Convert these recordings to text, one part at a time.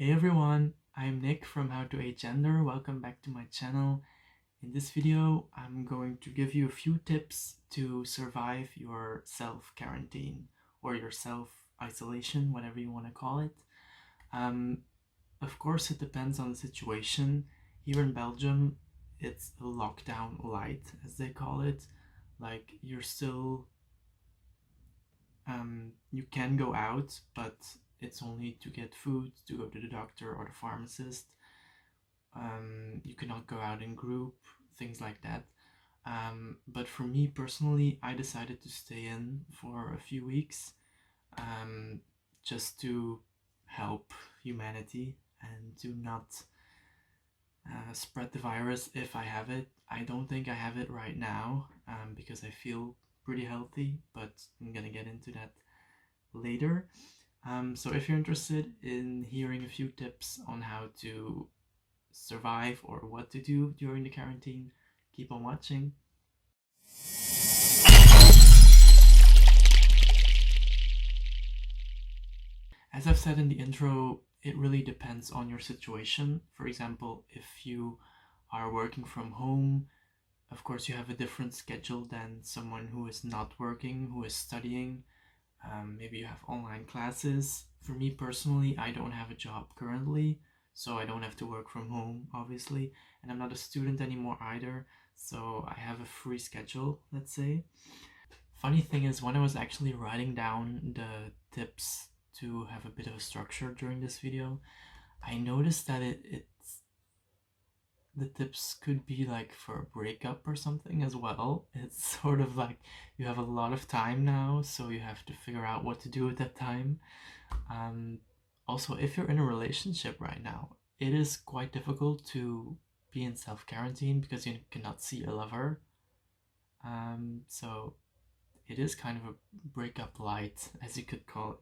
Hey everyone, I'm Nick from How to Agender. Welcome back to my channel. In this video, I'm going to give you a few tips to survive your self-quarantine or your self-isolation, whatever you want to call it. Of course, it depends on the situation. Here in Belgium, it's a lockdown light, as they call it. Like, you're still you can go out, but it's only to get food, to go to the doctor or the pharmacist. You cannot go out in group, things like that. But for me personally, I decided to stay in for a few weeks, just to help humanity and to not spread the virus if I have it. I don't think I have it right now, because I feel pretty healthy, but I'm gonna get into that later. So if you're interested in hearing a few tips on how to survive or what to do during the quarantine, keep on watching. As I've said in the intro, it really depends on your situation. For example, if you are working from home, of course you have a different schedule than someone who is not working, who is studying. Maybe you have online classes. For me personally, I don't have a job currently, so I don't have to work from home, obviously, and I'm not a student anymore either, so I have a free schedule, let's say. Funny thing is, when I was actually writing down the tips to have a bit of a structure during this video, I noticed that the tips could be like for a breakup or something as well. It's sort of like you have a lot of time now, so you have to figure out what to do at that time. Also, if you're in a relationship right now, it is quite difficult to be in self-quarantine because you cannot see a lover. So it is kind of a breakup light, as you could call it.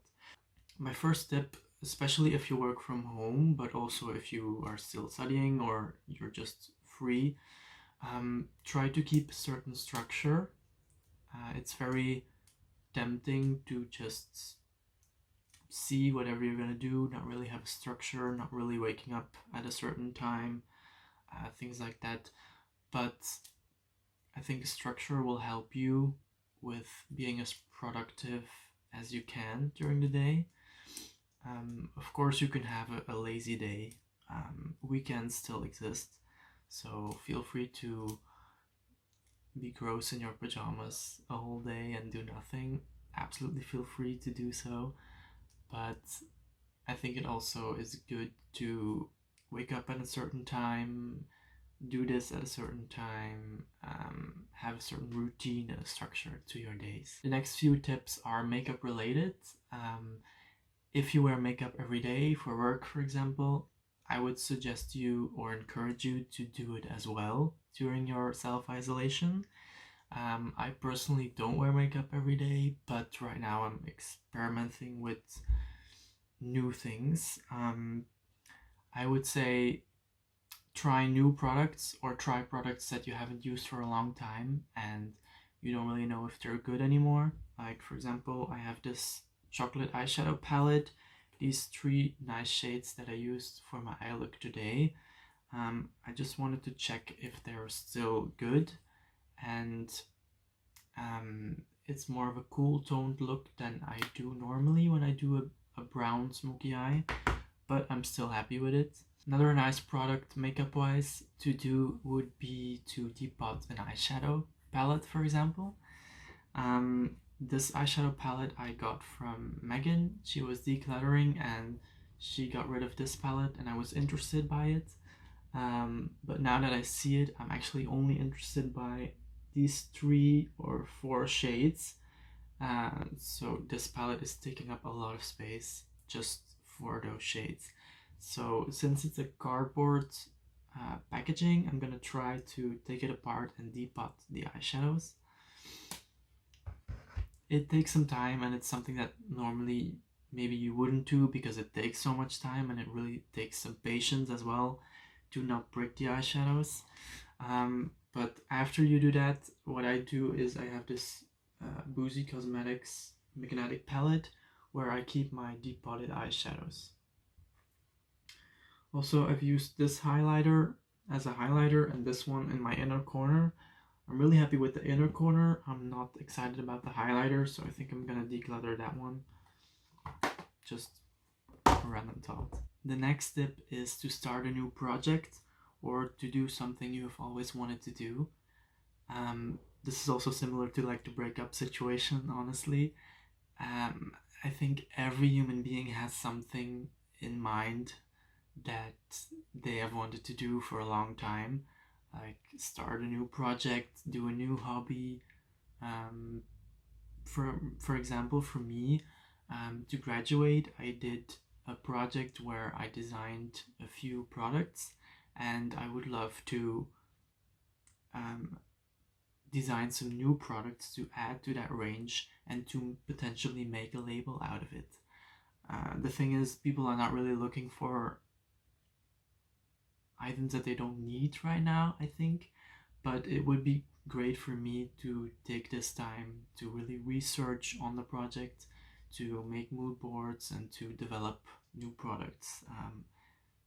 My first tip, especially if you work from home, but also if you are still studying or you're just free, try to keep a certain structure. It's very tempting to just see whatever you're gonna do, not really have a structure, not really waking up at a certain time, things like that. But I think structure will help you with being as productive as you can during the day. Of course, you can have a lazy day. Weekends still exist, so feel free to be gross in your pajamas a whole day and do nothing. Absolutely feel free to do so, but I think it also is good to wake up at a certain time, do this at a certain time, have a certain routine and a structure to your days. The next few tips are makeup related. If you wear makeup every day for work, for example, I would suggest you or encourage you to do it as well during your self-isolation. I personally don't wear makeup every day, but right now I'm experimenting with new things. I would say try new products or try products that you haven't used for a long time and you don't really know if they're good anymore. Like, for example, I have this chocolate eyeshadow palette, these 3 nice shades that I used for my eye look today. I just wanted to check if they're still good, and it's more of a cool toned look than I do normally when I do a brown smoky eye, but I'm still happy with it. Another nice product makeup wise to do would be to depot an eyeshadow palette, for example. This eyeshadow palette I got from Megan. She was decluttering and she got rid of this palette and I was interested by it. But now that I see it, I'm actually only interested by these 3 or 4 shades. So this palette is taking up a lot of space just for those shades. So since it's a cardboard packaging, I'm gonna try to take it apart and depot the eyeshadows. It takes some time and it's something that normally maybe you wouldn't do because it takes so much time and it really takes some patience as well to not break the eyeshadows. But after you do that, what I do is I have this Boozy Cosmetics magnetic palette where I keep my depotted eyeshadows. Also, I've used this highlighter as a highlighter and this one in my inner corner. I'm really happy with the inner corner. I'm not excited about the highlighter, so I think I'm gonna declutter that one. Just a random thought. The next tip is to start a new project or to do something you've always wanted to do. This is also similar to like the breakup situation, honestly. I think every human being has something in mind that they have wanted to do for a long time, like start a new project, do a new hobby. Um, for example, for me, to graduate, I did a project where I designed a few products, and I would love to um, design some new products to add to that range and to potentially make a label out of it. The thing is, people are not really looking for items that they don't need right now, I think, but it would be great for me to take this time to really research on the project, to make mood boards, and to develop new products.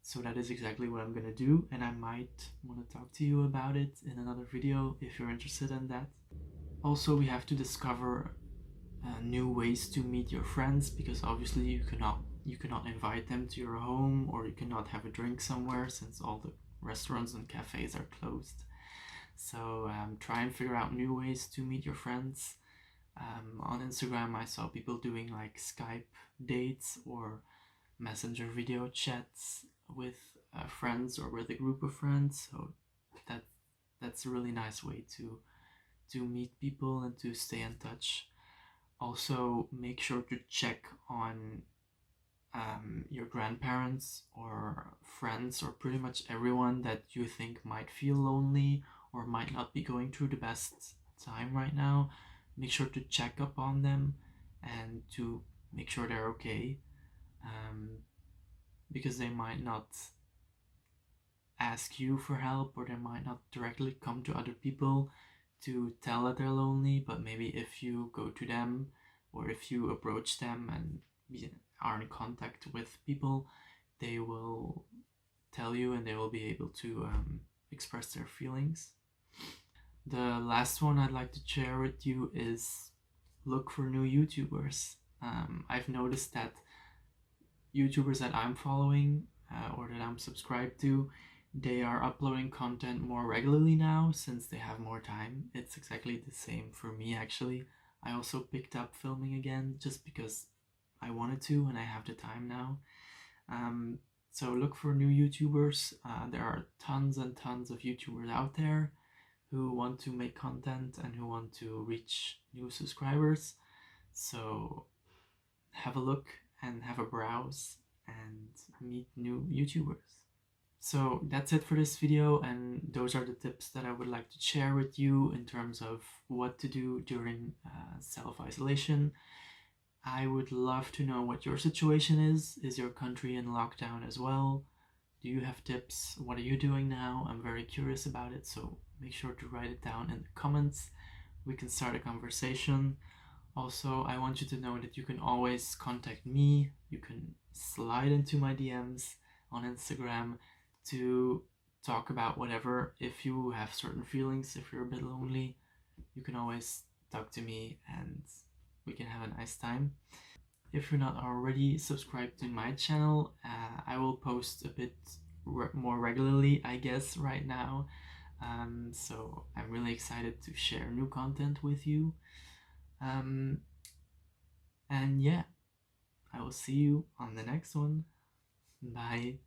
So that is exactly what I'm gonna do, and I might want to talk to you about it in another video if you're interested in that. Also, we have to discover new ways to meet your friends, because obviously you cannot invite them to your home, or you cannot have a drink somewhere since all the restaurants and cafes are closed. So try and figure out new ways to meet your friends. On Instagram, I saw people doing like Skype dates or messenger video chats with friends or with a group of friends. So that's a really nice way to meet people and to stay in touch. Also, make sure to check on your grandparents or friends or pretty much everyone that you think might feel lonely or might not be going through the best time right now. Make sure to check up on them and to make sure they're okay, because they might not ask you for help, or they might not directly come to other people to tell that they're lonely, but maybe if you go to them or if you approach them and are in contact with people, they will tell you and they will be able to express their feelings. The last one I'd like to share with you is look for new YouTubers. I've noticed that YouTubers that I'm following or that I'm subscribed to, they are uploading content more regularly now since they have more time. It's exactly the same for me, actually. I also picked up filming again just because I wanted to and I have the time now. So look for new YouTubers. There are tons and tons of YouTubers out there who want to make content and who want to reach new subscribers. So have a look and have a browse and meet new YouTubers. So that's it for this video, and those are the tips that I would like to share with you in terms of what to do during self-isolation. I would love to know what your situation is. Is your country in lockdown as well? Do you have tips? What are you doing now? I'm very curious about it, so make sure to write it down in the comments. We can start a conversation. Also, I want you to know that you can always contact me. You can slide into my DMs on Instagram to talk about whatever. If you have certain feelings, if you're a bit lonely, you can always talk to me and we can have a nice time. If you're not already subscribed to my channel, I will post a bit more regularly, I guess, right now. So I'm really excited to share new content with you. And yeah, I will see you on the next one. Bye.